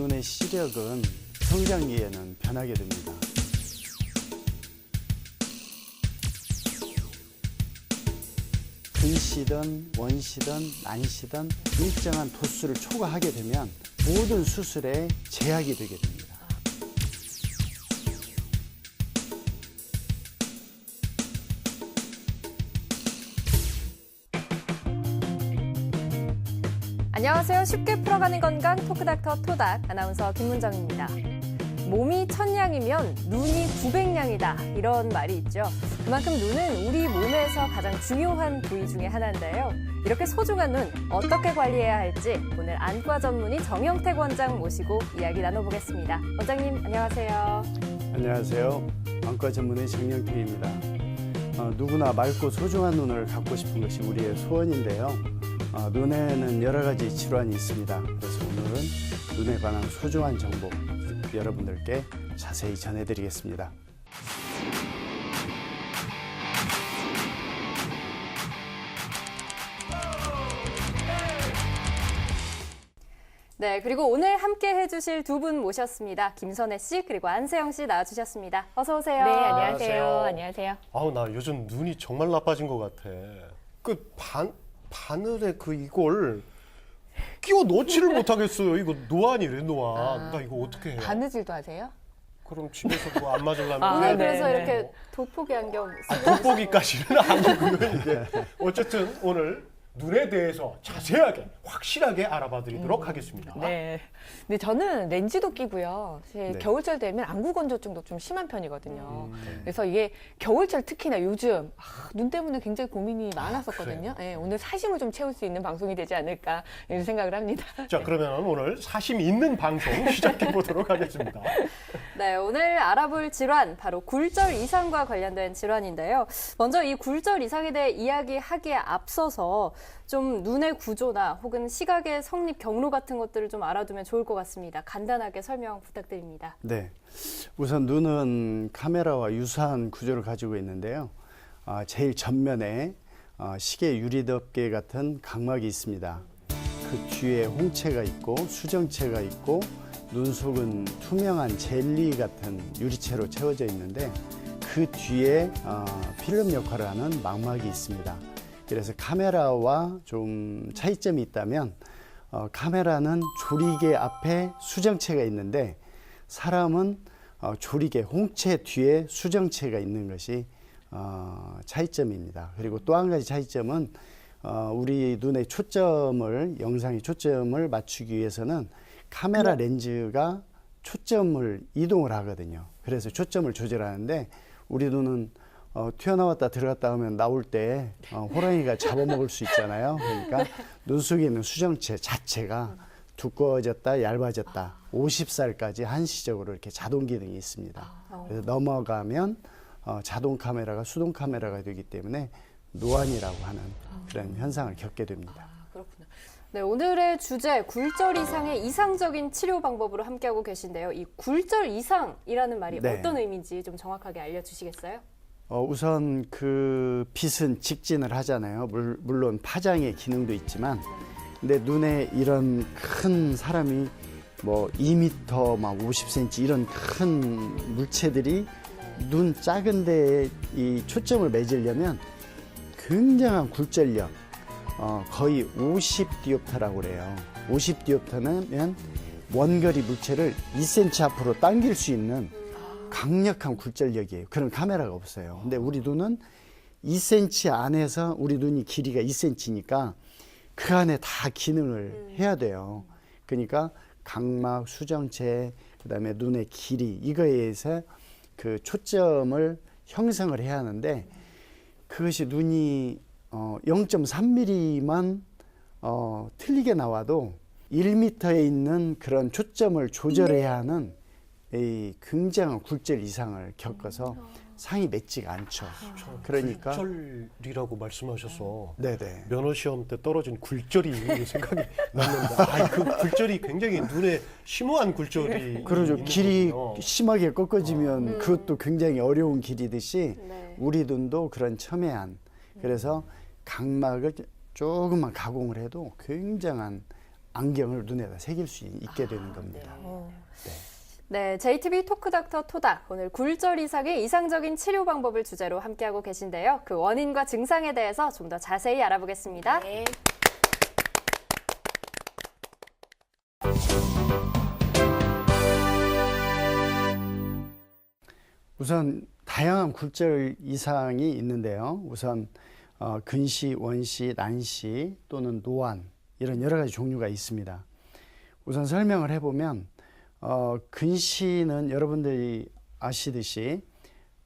눈의 시력은 성장기에는 변하게 됩니다. 근시든 원시든 난시든 일정한 도수를 초과하게 되면 모든 수술에 제약이 되게 됩니다. 안녕하세요. 쉽게 풀어가는 건강 토크닥터 토닥 아나운서 김문정입니다. 몸이 1000냥이면 눈이 900냥이다 이런 말이 있죠. 그만큼 눈은 우리 몸에서 가장 중요한 부위 중에 하나인데요. 이렇게 소중한 눈 어떻게 관리해야 할지 오늘 안과 전문의 정영택 원장 모시고 이야기 나눠보겠습니다. 원장님 안녕하세요. 안녕하세요. 안과 전문의 정영택입니다. 누구나 맑고 소중한 눈을 갖고 싶은 것이 우리의 소원인데요. 눈에는 여러 가지 질환이 있습니다. 그래서 오늘은 눈에 관한 소중한 정보 여러분들께 자세히 전해드리겠습니다. 네, 그리고 오늘 함께 해주실 두 분 모셨습니다. 김선혜 씨 그리고 안세영 씨 나와주셨습니다. 어서 오세요. 네, 안녕하세요. 안녕하세요. 아우, 나 요즘 눈이 정말 나빠진 것 같아. 바늘에 이걸 끼워 넣지를 못하겠어요. 이거 노안이래, 노안. 나 이거 어떻게 해요? 바느질도 하세요? 그럼 집에서 뭐 안 맞으려면. 오늘 네, 그래서 네. 이렇게 돋보기 안경 돋보기까지는 아니고요, 이게. 어쨌든 오늘 눈에 대해서 자세하게, 확실하게 알아봐 드리도록 하겠습니다. 네. 근데 저는 렌즈도 끼고요. 사실 네. 겨울철 되면 안구 건조증도 좀 심한 편이거든요. 그래서 이게 겨울철 특히나 요즘 눈 때문에 굉장히 고민이 많았었거든요. 네, 오늘 사심을 좀 채울 수 있는 방송이 되지 않을까 이런 생각을 합니다. 자, 그러면 오늘 사심 있는 방송 시작해 보도록 하겠습니다. 네, 오늘 알아볼 질환 바로 굴절 이상과 관련된 질환인데요. 먼저 이 굴절 이상에 대해 이야기하기에 앞서서 좀 눈의 구조나 혹은 시각의 성립 경로 같은 것들을 좀 알아두면 좋을 것 같습니다. 간단하게 설명 부탁드립니다. 네, 우선 눈은 카메라와 유사한 구조를 가지고 있는데요. 제일 전면에 시계 유리덮개 같은 각막이 있습니다. 그 뒤에 홍채가 있고 수정체가 있고 눈 속은 투명한 젤리 같은 유리체로 채워져 있는데 그 뒤에 필름 역할을 하는 망막이 있습니다. 그래서 카메라와 좀 차이점이 있다면 카메라는 조리개 앞에 수정체가 있는데 사람은 조리개 홍채 뒤에 수정체가 있는 것이 차이점입니다. 그리고 또 한 가지 차이점은 우리 눈의 초점을 영상의 초점을 맞추기 위해서는 카메라 렌즈가 초점을 이동을 하거든요. 그래서 초점을 조절하는데 우리 눈은 튀어나왔다 들어갔다 하면 나올 때 호랑이가 잡아먹을 수 있잖아요. 그러니까 눈 속에 있는 수정체 자체가 두꺼워졌다 얇아졌다 50살까지 한시적으로 이렇게 자동 기능이 있습니다. 그래서 넘어가면 자동 카메라가 수동 카메라가 되기 때문에 노안이라고 하는 그런 현상을 겪게 됩니다. 그렇구나. 네, 오늘의 주제 굴절 이상의 이상적인 치료 방법으로 함께하고 계신데요. 이 굴절 이상이라는 말이 네. 어떤 의미인지 좀 정확하게 알려주시겠어요? 우선 그 빛은 직진을 하잖아요. 물론 파장의 기능도 있지만 근데 눈에 이런 큰 사람이 뭐 2m, 막 50cm 이런 큰 물체들이 눈 작은 데에 이 초점을 맺으려면 굉장한 굴절력 거의 50디옵터라고 그래요. 50디옵터면 원거리 물체를 2cm 앞으로 당길 수 있는 강력한 굴절력이에요. 그런 카메라가 없어요. 근데 우리 눈은 2cm 안에서 우리 눈이 길이가 2cm니까 그 안에 다 기능을 해야 돼요. 그러니까 각막, 수정체, 그다음에 눈의 길이 이거에 의해서 그 초점을 형성을 해야 하는데 그것이 눈이 0.3mm만 틀리게 나와도 1m에 있는 그런 초점을 조절해야 하는 이 굉장한 굴절 이상을 겪어서 상이 맺지가 않죠. 그러니까 굴절이라고 말씀하셔서 네네. 면허 시험 때 떨어진 굴절이 생각이 났는데 그 굴절이 굉장히 눈에 심오한 굴절이 그러죠. 있는 길이 거군요. 심하게 꺾어지면 그것도 굉장히 어려운 길이듯이 네. 우리 눈도 그런 첨예한 그래서 각막을 조금만 가공을 해도 굉장한 안경을 눈에다 새길 수 있게 되는 겁니다. 네, JTB 토크닥터 토닥. 오늘 굴절 이상의 이상적인 치료 방법을 주제로 함께하고 계신데요. 그 원인과 증상에 대해서 좀 더 자세히 알아보겠습니다. 네. 우선 다양한 굴절 이상이 있는데요. 우선 근시, 원시, 난시 또는 노안 이런 여러 가지 종류가 있습니다. 우선 설명을 해보면 근시는 여러분들이 아시듯이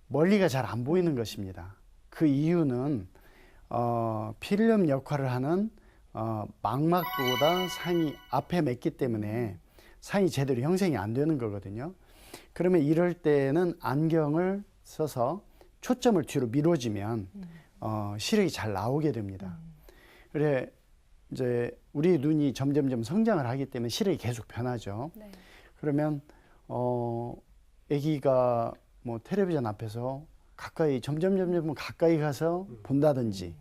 멀리가 잘 안 보이는 것입니다. 그 이유는 필름 역할을 하는 망막보다 상이 앞에 맺기 때문에 상이 제대로 형성이 안 되는 거거든요. 그러면 이럴 때는 안경을 써서 초점을 뒤로 미뤄지면 시력이 잘 나오게 됩니다. 그래 이제 우리 눈이 점점점 성장을 하기 때문에 시력이 계속 변하죠. 네. 그러면 아기가 뭐 텔레비전 앞에서 가까이 점점 가까이 가서 본다든지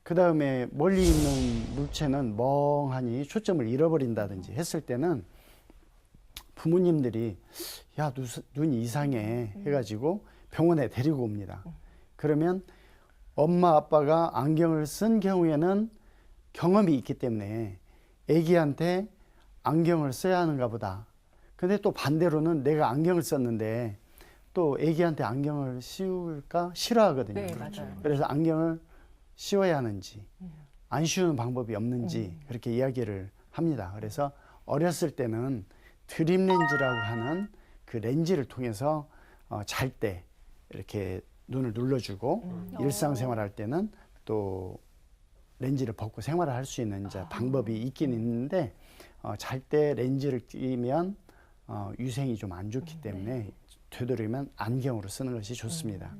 그 다음에 멀리 있는 물체는 멍하니 초점을 잃어버린다든지 했을 때는 부모님들이 야 눈이 이상해 해가지고 병원에 데리고 옵니다. 그러면 엄마 아빠가 안경을 쓴 경우에는 경험이 있기 때문에 아기한테 안경을 써야 하는가 보다. 근데 또 반대로는 내가 안경을 썼는데 또 아기한테 안경을 씌울까 싫어하거든요. 네, 맞아요. 그래서 안경을 씌워야 하는지 안 씌우는 방법이 없는지 그렇게 이야기를 합니다. 그래서 어렸을 때는 드림 렌즈라고 하는 그 렌즈를 통해서 잘 때 이렇게 눈을 눌러주고 일상생활 할 때는 또 렌즈를 벗고 생활을 할 수 있는 이제 방법이 있긴 있는데 잘 때 렌즈를 끼면 위생이 좀 안 좋기 때문에 되도록이면 안경으로 쓰는 것이 좋습니다.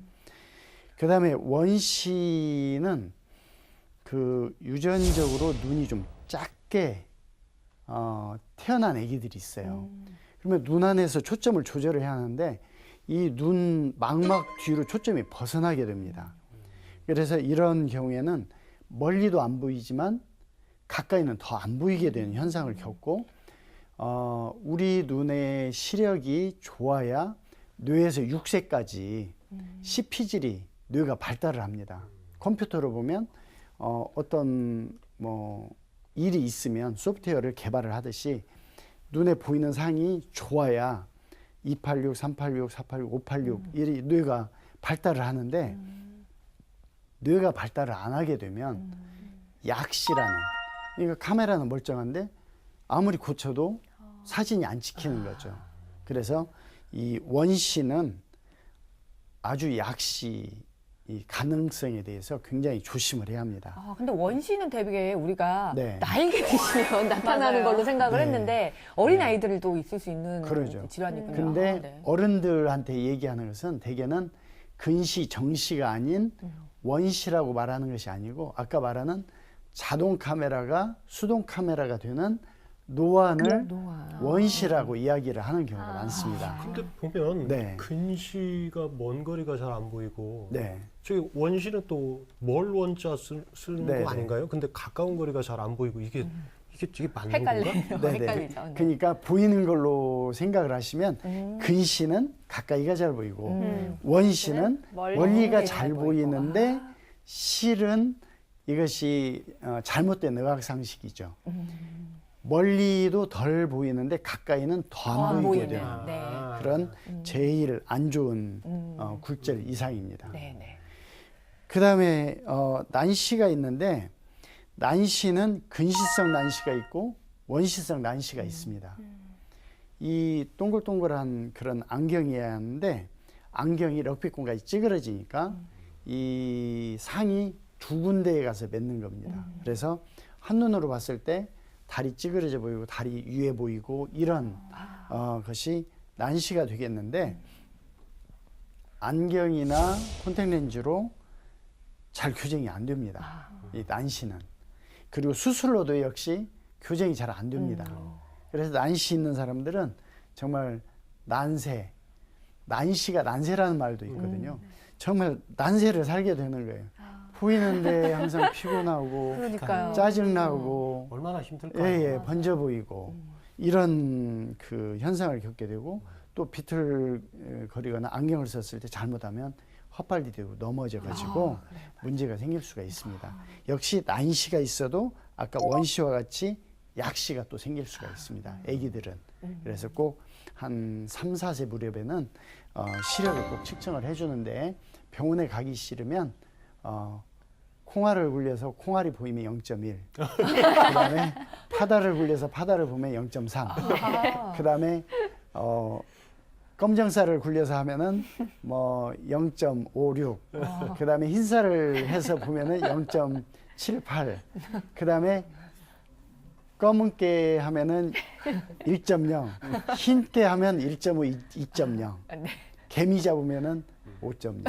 그 다음에 원시는 그 유전적으로 눈이 좀 작게 태어난 아기들이 있어요. 그러면 눈 안에서 초점을 조절을 해야 하는데 이 눈 망막 뒤로 초점이 벗어나게 됩니다. 그래서 이런 경우에는 멀리도 안 보이지만 가까이는 더 안 보이게 되는 현상을 겪고 우리 눈의 시력이 좋아야 뇌에서 6세까지 CP질이 뇌가 발달을 합니다. 컴퓨터로 보면 어떤 뭐 일이 있으면 소프트웨어를 개발을 하듯이 눈에 보이는 상이 좋아야 286, 386, 486, 586 이 뇌가 발달을 하는데 뇌가 발달을 안 하게 되면 약시라는 그러니까 카메라는 멀쩡한데 아무리 고쳐도 사진이 안 찍히는 거죠. 그래서 이 원시는 아주 약시 이 가능성에 대해서 굉장히 조심을 해야 합니다. 근데 원시는 되게 우리가 네. 나이가 드시면 나타나는 맞아요. 걸로 생각을 네. 했는데 어린 아이들도 있을 수 있는 그러죠. 질환이군요. 근데 네. 어른들한테 얘기하는 것은 대개는 근시, 정시가 아닌 원시라고 말하는 것이 아니고 아까 말하는 자동 카메라가 수동 카메라가 되는 노안을 노안. 원시라고 이야기를 하는 경우가 많습니다. 근데 보면 네. 근시가 먼 거리가 잘 안 보이고 네. 저기 원시는 또 멀 원자 쓰는 네, 거 네. 아닌가요? 근데 가까운 거리가 잘 안 보이고 이게 맞는 헷갈려요. 건가? 헷갈리죠. 네. 그러니까 보이는 걸로 생각을 하시면 근시는 가까이가 잘 보이고 원시는 멀리가 잘 보이는데 실은 이것이 잘못된 의학상식이죠. 멀리도 덜 보이는데 가까이는 더 안 보이게 보이는. 되는 네. 그런 제일 안 좋은 굴절 이상입니다. 네, 네. 그 다음에 난시가 있는데 난시는 근시성 난시가 있고 원시성 난시가 있습니다. 이 동글동글한 그런 안경이어야 하는데 안경이 럭비공까지 찌그러지니까 이 상이 두 군데에 가서 맺는 겁니다. 그래서 한눈으로 봤을 때 다리 찌그러져 보이고 다리 위에 보이고 이런 것이 난시가 되겠는데 안경이나 콘택트렌즈로 잘 교정이 안 됩니다. 이 난시는. 그리고 수술로도 역시 교정이 잘 안 됩니다. 그래서 난시 있는 사람들은 정말 난시가 난세라는 말도 있거든요. 정말 난세를 살게 되는 거예요. 보이는데 항상 피곤하고 그러니까요. 짜증나고 얼마나 힘들까요? 예, 번져 보이고 이런 그 현상을 겪게 되고 또 비틀거리거나 안경을 썼을 때 잘못하면 헛발이 되고 넘어져 가지고 문제가 생길 수가 있습니다. 역시 난시가 있어도 아까 원시와 같이 약시가 또 생길 수가 있습니다. 아기들은. 그래서 꼭 한 3, 4세 무렵에는 시력을 꼭 측정을 해주는데 병원에 가기 싫으면 콩알을 굴려서 콩알이 보이면 0.1, 그다음에 파다를 굴려서 파다를 보면 0.3, 그다음에 검정살을 굴려서 하면은 뭐 0.56, 그다음에 흰살을 해서 보면은 0.78, 그다음에 검은깨 하면은 1.0, 흰깨 하면 1.5, 2.0, 개미 잡으면은 5.0.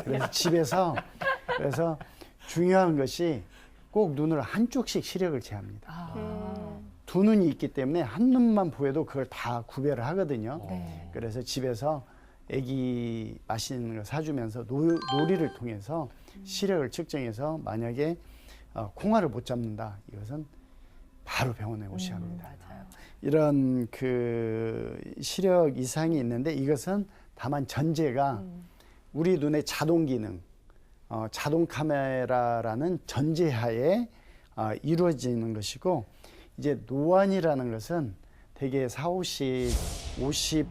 그래서 집에서 그래서 중요한 것이 꼭 눈을 한쪽씩 시력을 재합니다. 두 눈이 있기 때문에 한 눈만 보여도 그걸 다 구별을 하거든요. 그래서 집에서 애기 맛있는 거 사주면서 놀이를 통해서 시력을 측정해서 만약에 콩알을 못 잡는다, 이것은 바로 병원에 오셔야 합니다. 이런 그 시력 이상이 있는데 이것은 다만 전제가 우리 눈의 자동 기능, 자동 카메라라는 전제하에 이루어지는 것이고, 이제 노안이라는 것은 대개 50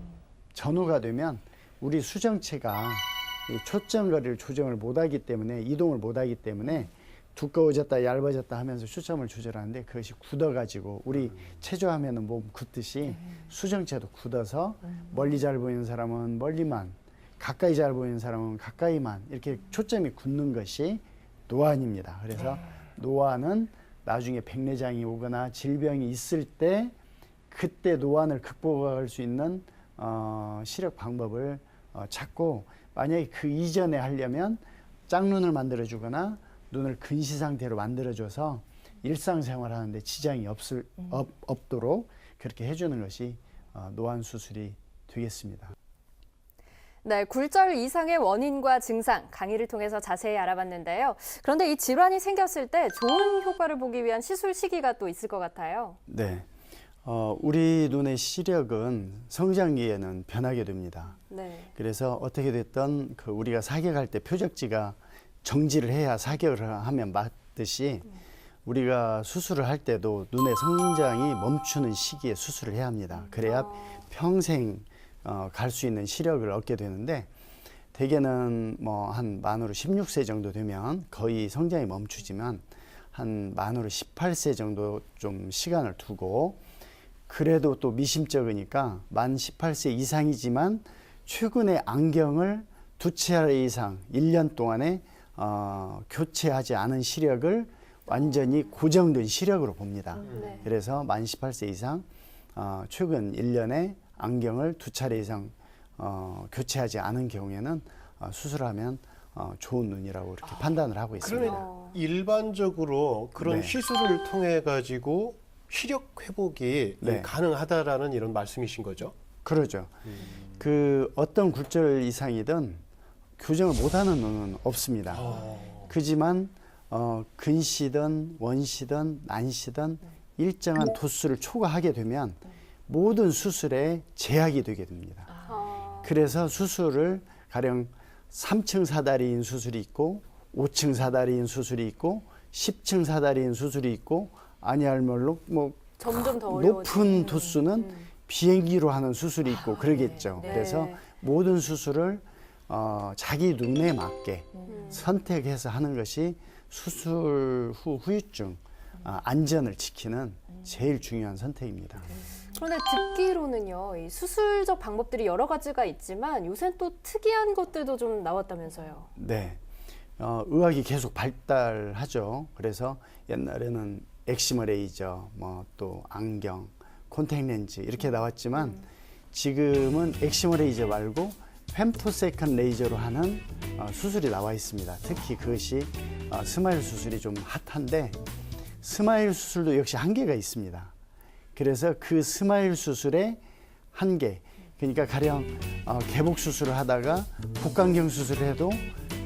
전후가 되면 우리 수정체가 이 초점거리를 조정을 못하기 때문에, 이동을 못하기 때문에 두꺼워졌다 얇아졌다 하면서 초점을 조절하는데 그것이 굳어가지고 우리 체조하면은 몸 굳듯이 수정체도 굳어서 멀리 잘 보이는 사람은 멀리만, 가까이 잘 보이는 사람은 가까이만 이렇게 초점이 굳는 것이 노안입니다. 그래서 노안은 나중에 백내장이 오거나 질병이 있을 때 그때 노안을 극복할 수 있는 시력 방법을 찾고, 만약에 그 이전에 하려면 짝눈을 만들어주거나 눈을 근시 상태로 만들어줘서 일상생활 하는데 지장이 없도록 그렇게 해주는 것이 노안 수술이 되겠습니다. 네, 굴절 이상의 원인과 증상 강의를 통해서 자세히 알아봤는데요. 그런데 이 질환이 생겼을 때 좋은 효과를 보기 위한 시술 시기가 또 있을 것 같아요. 네, 우리 눈의 시력은 성장기에는 변하게 됩니다. 네. 그래서 어떻게 됐든 그 우리가 사격할 때 표적지가 정지를 해야 사격을 하면 맞듯이 우리가 수술을 할 때도 눈의 성장이 멈추는 시기에 수술을 해야 합니다. 그래야 평생 갈 수 있는 시력을 얻게 되는데, 대개는 뭐 한 만으로 16세 정도 되면 거의 성장이 멈추지만 한 만으로 18세 정도 좀 시간을 두고, 그래도 또 미심쩍으니까 만 18세 이상이지만 최근에 안경을 2차례 이상 1년 동안에 교체하지 않은 시력을 완전히 고정된 시력으로 봅니다. 네. 그래서 만 18세 이상 최근 1년에 안경을 2차례 이상 교체하지 않은 경우에는 수술하면 좋은 눈이라고 이렇게 판단을 하고 있습니다. 그러면 일반적으로 그런 네. 시술을 통해 가지고 시력 회복이 네. 가능하다라는 이런 말씀이신 거죠? 그러죠. 그 어떤 굴절 이상이든 교정을 못하는 눈은 없습니다. 그지만 근시든 원시든 난시든 일정한 도수를 초과하게 되면 모든 수술에 제약이 되게 됩니다. 그래서 수술을 가령 3층 사다리인 수술이 있고 5층 사다리인 수술이 있고 10층 사다리인 수술이 있고, 아니할물로 뭐 점점 더 높은 도수는 비행기로 하는 수술이 있고 그러겠죠. 네. 그래서 모든 수술을 자기 눈에 맞게 선택해서 하는 것이 수술 후 후유증 안전을 지키는 제일 중요한 선택입니다. 그런데 듣기로는요, 이 수술적 방법들이 여러 가지가 있지만 요새 또 특이한 것들도 좀 나왔다면서요. 네, 의학이 계속 발달하죠. 그래서 옛날에는 엑시머 레이저, 뭐 또 안경, 콘택 렌즈 이렇게 나왔지만 지금은 엑시머 레이저 말고 femtosecond 레이저로 하는 수술이 나와 있습니다. 특히 그것이 스마일 수술이 좀 핫한데, 스마일 수술도 역시 한계가 있습니다. 그래서 그 스마일 수술의 한계, 그러니까 가령 개복 수술을 하다가 복강경 수술을 해도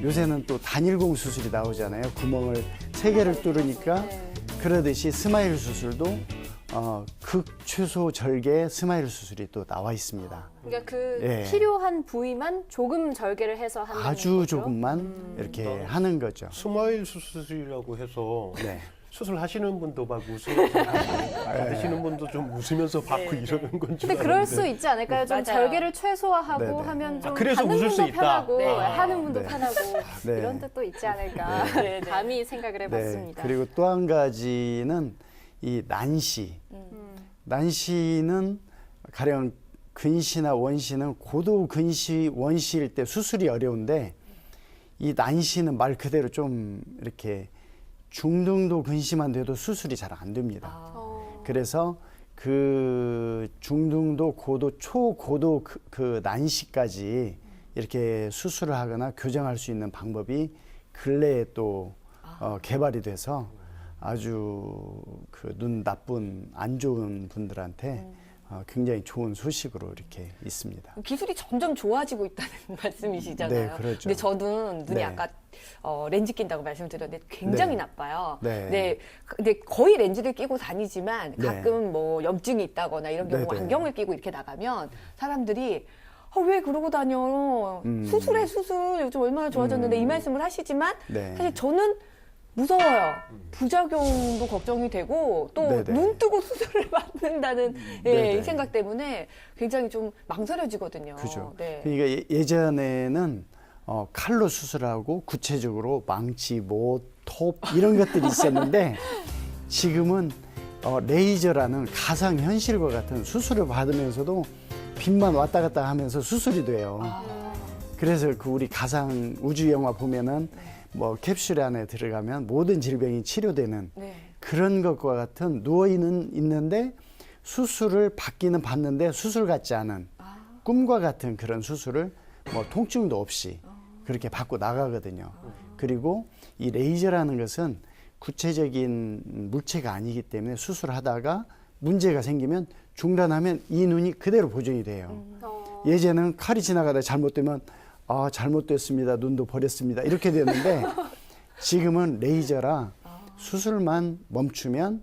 요새는 또 단일공 수술이 나오잖아요. 구멍을 3개를 뚫으니까 그러듯이 스마일 수술도 극최소 절개 스마일 수술이 또 나와 있습니다. 그러니까 그 예. 필요한 부위만 조금 절개를 해서 한다는 아주 거죠? 조금만 이렇게 하는 거죠. 스마일 수술이라고 해서 네. 수술하시는 분도 막 웃으면서 받으시는 분도 좀 웃으면서 받고 이러는 건 줄 근데 그럴 알았는데. 수 있지 않을까요? 좀 맞아요. 절개를 최소화하고 네네. 하면 좀 그래서 받는 웃을 수 분도 있다. 편하고 네. 하는 분도 네. 편하고 네. 이런 뜻도 있지 않을까 네, 네. 감히 생각을 해봤습니다. 그리고 또 한 가지는 이 난시. 난시는 가령 근시나 원시는 고도 근시 원시일 때 수술이 어려운데 이 난시는 말 그대로 좀 이렇게 중등도 근시만 돼도 수술이 잘 안 됩니다. 그래서 그 중등도 고도 초고도 그 난시까지 이렇게 수술을 하거나 교정할 수 있는 방법이 근래에 또 개발이 돼서 아주 그 눈 나쁜 안 좋은 분들한테 굉장히 좋은 소식으로 이렇게 있습니다. 기술이 점점 좋아지고 있다는 말씀이시잖아요. 네, 그렇죠. 근데 저는 눈이 네. 아까 렌즈 낀다고 말씀드렸는데 굉장히 네. 나빠요. 네. 근데 거의 렌즈를 끼고 다니지만 네. 가끔 뭐 염증이 있다거나 이런 경우 네, 네. 안경을 끼고 이렇게 나가면 사람들이 왜 그러고 다녀? 수술해 수술 요즘 얼마나 좋아졌는데 이 말씀을 하시지만 네. 사실 저는 무서워요. 부작용도 걱정이 되고 또 네네. 눈 뜨고 수술을 받는다는 네네. 이 생각 때문에 굉장히 좀 망설여지거든요. 그죠. 네. 그러니까 예전에는 칼로 수술하고 구체적으로 망치, 못, 톱 이런 것들이 있었는데 지금은 레이저라는 가상 현실과 같은 수술을 받으면서도 빛만 왔다 갔다 하면서 수술이 돼요. 그래서 그 우리 가상 우주 영화 보면은 뭐 캡슐 안에 들어가면 모든 질병이 치료되는 네. 그런 것과 같은 누워있는 있는데 수술을 받기는 받는데 수술 같지 않은 꿈과 같은 그런 수술을 뭐 통증도 없이 그렇게 받고 나가거든요. 그리고 이 레이저라는 것은 구체적인 물체가 아니기 때문에 수술하다가 문제가 생기면 중단하면 이 눈이 그대로 보존이 돼요. 예전에는 칼이 지나가다 잘못되면 잘못됐습니다. 눈도 버렸습니다. 이렇게 됐는데 지금은 레이저라 수술만 멈추면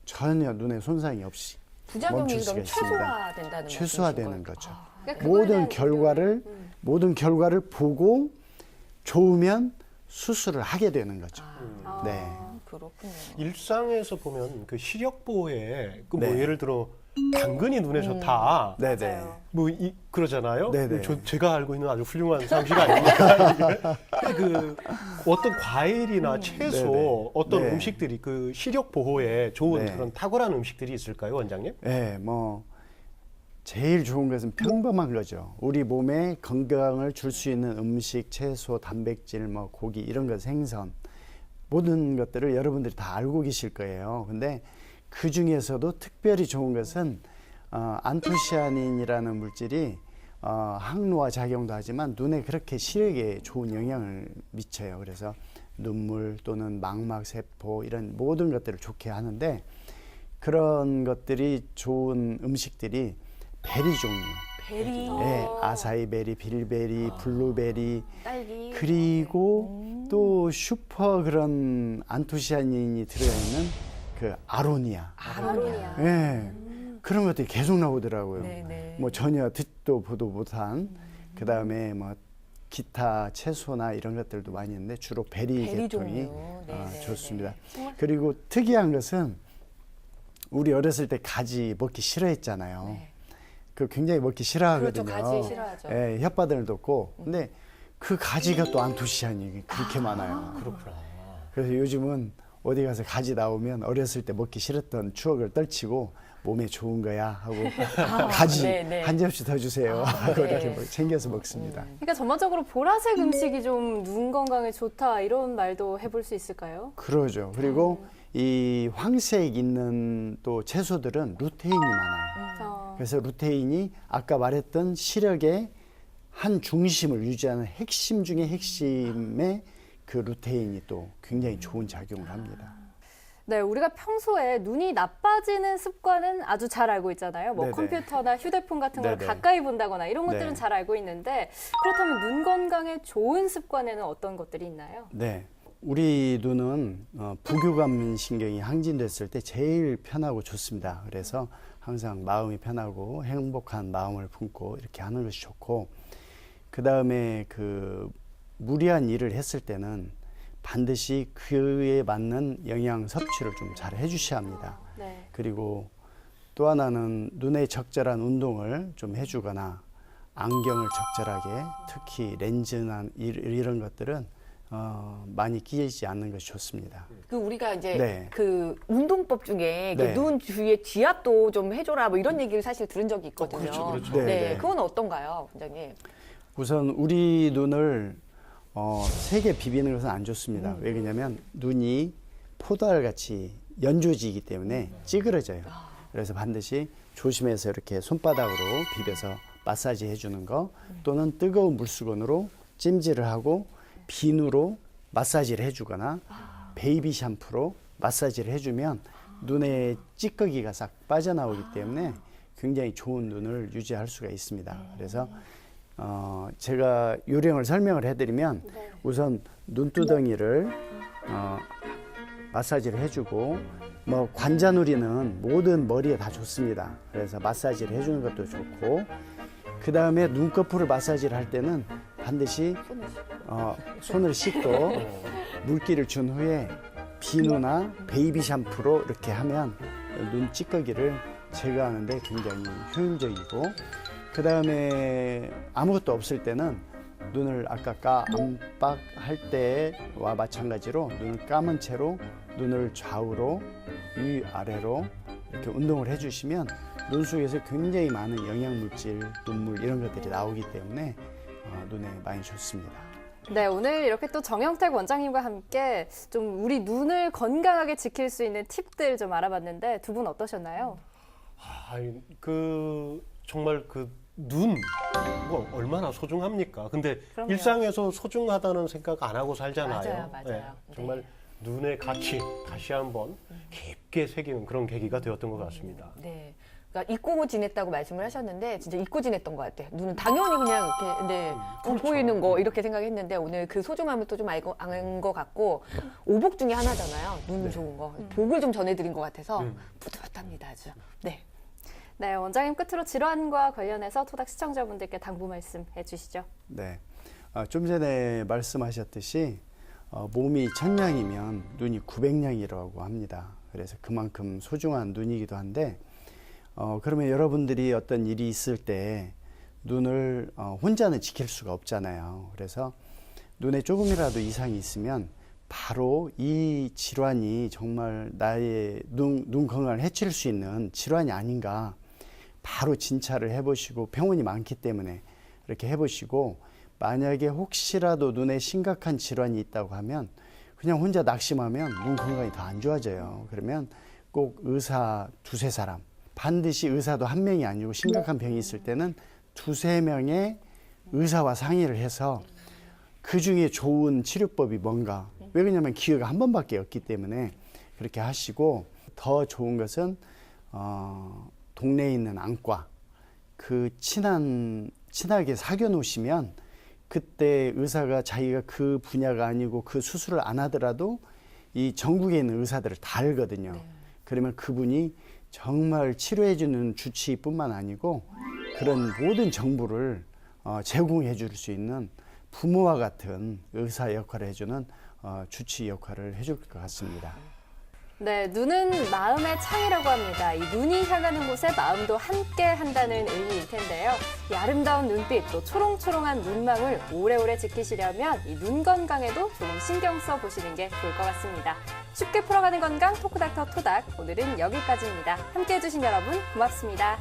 전혀 눈에 손상이 없이 부작용이 멈출 수가 그럼 있습니다. 최소화된다는 최소화되는 말씀이신 거죠. 그러니까 그거에 대한 모든 결과를 보고 좋으면 수술을 하게 되는 거죠. 네. 그렇군요. 일상에서 보면 그 시력 보호에 그 뭐 네. 예를 들어 당근이 눈에 좋다. 네네. 뭐 그러잖아요. 네네. 제가 알고 있는 아주 훌륭한 상식 아닙니까? 이게? 그 어떤 과일이나 채소, 네네. 어떤 네. 음식들이 그 시력 보호에 좋은 네. 그런 탁월한 음식들이 있을까요, 원장님? 네, 뭐 제일 좋은 것은 평범한 거죠. 우리 몸에 건강을 줄 수 있는 음식, 채소, 단백질, 뭐 고기 이런 것, 생선 모든 것들을 여러분들이 다 알고 계실 거예요. 근데 그 중에서도 특별히 좋은 것은 안토시아닌이라는 물질이 항노화 작용도 하지만 눈에 그렇게 시력에 좋은 영향을 미쳐요. 그래서 눈물 또는 망막 세포 이런 모든 것들을 좋게 하는데 그런 것들이 좋은 음식들이 베리 종류, 베리. 네, 아사이베리, 빌베리, 블루베리 딸기 그리고 또 슈퍼 그런 안토시아닌이 들어있는 그 아로니아. 아로니아. 예. 그런 것들이 계속 나오더라고요. 네네. 뭐 전혀 듣도 보도 못한 그 다음에 뭐 기타 채소나 이런 것들도 많이 있는데 주로 베리 베리 계통이 종류. 네네. 좋습니다. 정말. 그리고 특이한 것은 우리 어렸을 때 가지 먹기 싫어했잖아요. 네. 그 굉장히 먹기 싫어하거든요. 그렇죠. 가지 싫어하죠. 예, 혓바늘을 뒀고 근데 그 가지가 또 안토시아닌이 그렇게 많아요. 그렇구나. 그래서 요즘은 어디 가서 가지 나오면 어렸을 때 먹기 싫었던 추억을 떨치고 몸에 좋은 거야 하고 가지 네. 한 접시 더 주세요 하고 네. 이렇게 챙겨서 먹습니다. 그러니까 전반적으로 보라색 음식이 좀 눈 건강에 좋다 이런 말도 해볼 수 있을까요? 그러죠. 그리고 이 황색 있는 또 채소들은 루테인이 많아요. 그래서 루테인이 아까 말했던 시력의 한 중심을 유지하는 핵심 중에 핵심의 그 루테인이 또 굉장히 좋은 작용을 합니다. 네, 우리가 평소에 눈이 나빠지는 습관은 아주 잘 알고 있잖아요. 뭐 네네. 컴퓨터나 휴대폰 같은 걸 네네. 가까이 본다거나 이런 것들은 네. 잘 알고 있는데 그렇다면 눈 건강에 좋은 습관에는 어떤 것들이 있나요? 네. 우리 눈은 부교감 신경이 항진됐을 때 제일 편하고 좋습니다. 그래서 항상 마음이 편하고 행복한 마음을 품고 이렇게 하는 것이 좋고, 그 다음에 그 무리한 일을 했을 때는 반드시 그에 맞는 영양 섭취를 좀 잘 해주셔야 합니다. 네. 그리고 또 하나는 눈에 적절한 운동을 좀 해주거나 안경을 적절하게, 특히 렌즈나 이런 것들은 많이 끼지 않는 것이 좋습니다. 그 우리가 이제 네. 그 운동법 중에 그 네. 눈 주위에 지압도 좀 해줘라 뭐 이런 얘기를 사실 들은 적이 있거든요. 그렇죠, 그렇죠. 네, 네, 네. 그건 어떤가요, 원장님? 우선 우리 눈을 세게 비비는 것은 안 좋습니다. 왜 그러냐면 눈이 포도알같이 연조지이기 때문에 찌그러져요. 그래서 반드시 조심해서 이렇게 손바닥으로 비벼서 마사지 해주는 거, 또는 뜨거운 물수건으로 찜질을 하고 비누로 마사지를 해주거나 베이비 샴푸로 마사지를 해주면 눈의 찌꺼기가 싹 빠져나오기 때문에 굉장히 좋은 눈을 유지할 수가 있습니다. 그래서 제가 요령을 설명을 해드리면 우선 눈두덩이를 마사지를 해주고, 뭐 관자놀이는 모든 머리에 다 좋습니다. 그래서 마사지를 해주는 것도 좋고, 그 다음에 눈꺼풀을 마사지를 할 때는 반드시 손을 씻고 물기를 준 후에 비누나 베이비 샴푸로 이렇게 하면 눈 찌꺼기를 제거하는데 굉장히 효율적이고, 그 다음에 아무것도 없을 때는 눈을 아까 깜빡할 때와 마찬가지로 눈을 감은 채로 눈을 좌우로 위아래로 이렇게 운동을 해주시면 눈 속에서 굉장히 많은 영양물질, 눈물 이런 것들이 나오기 때문에 눈에 많이 좋습니다. 네, 오늘 이렇게 또 정영택 원장님과 함께 좀 우리 눈을 건강하게 지킬 수 있는 팁들 좀 알아봤는데 두 분 어떠셨나요? 정말 눈 얼마나 소중합니까? 근데 그럼요. 일상에서 소중하다는 생각 안 하고 살잖아요. 맞아요. 네, 정말 네. 눈의 가치 다시 한번 깊게 새기는 그런 계기가 되었던 것 같습니다. 네. 그러니까 잊고 지냈다고 말씀을 하셨는데 진짜 잊고 지냈던 것 같아요. 눈은 당연히 그냥 이렇게 그렇죠. 보이는 거 이렇게 생각했는데 오늘 그 소중함을 또 좀 알고 안 것 같고, 오복 중에 하나잖아요. 눈 좋은 거. 복을 좀 전해드린 것 같아서 뿌듯합니다, 아주. 네. 네, 원장님 끝으로 질환과 관련해서 토닥 시청자분들께 당부 말씀 해주시죠. 네, 좀 전에 말씀하셨듯이 몸이 1000냥이면 눈이 900냥이라고 합니다. 그래서 그만큼 소중한 눈이기도 한데, 그러면 여러분들이 어떤 일이 있을 때 눈을 혼자는 지킬 수가 없잖아요. 그래서 눈에 조금이라도 이상이 있으면 바로 이 질환이 정말 나의 눈 건강을 해칠 수 있는 질환이 아닌가 바로 진찰을 해보시고, 병원이 많기 때문에 이렇게 해보시고, 만약에 혹시라도 눈에 심각한 질환이 있다고 하면 그냥 혼자 낙심하면 눈 건강이 더 안 좋아져요. 그러면 꼭 의사 두세 사람, 반드시 의사도 한 명이 아니고 심각한 병이 있을 때는 두세 명의 의사와 상의를 해서 그 중에 좋은 치료법이 뭔가, 왜 그러냐면 기회가 한 번밖에 없기 때문에 그렇게 하시고, 더 좋은 것은 동네에 있는 안과 친하게 사귀어 놓으시면 그때 의사가 자기가 그 분야가 아니고 그 수술을 안 하더라도 이 전국에 있는 의사들을 다 알거든요. 그러면 그분이 정말 치료해 주는 주치의뿐만 아니고 그런 모든 정보를 제공해 줄 수 있는 부모와 같은 의사 역할을 해주는 주치의 역할을 해줄 것 같습니다. 네, 눈은 마음의 창이라고 합니다. 이 눈이 향하는 곳에 마음도 함께 한다는 의미일 텐데요. 이 아름다운 눈빛, 또 초롱초롱한 눈망울 오래오래 지키시려면 이 눈 건강에도 조금 신경 써 보시는 게 좋을 것 같습니다. 쉽게 풀어가는 건강 토크닥터 토닥, 오늘은 여기까지입니다. 함께 해주신 여러분 고맙습니다.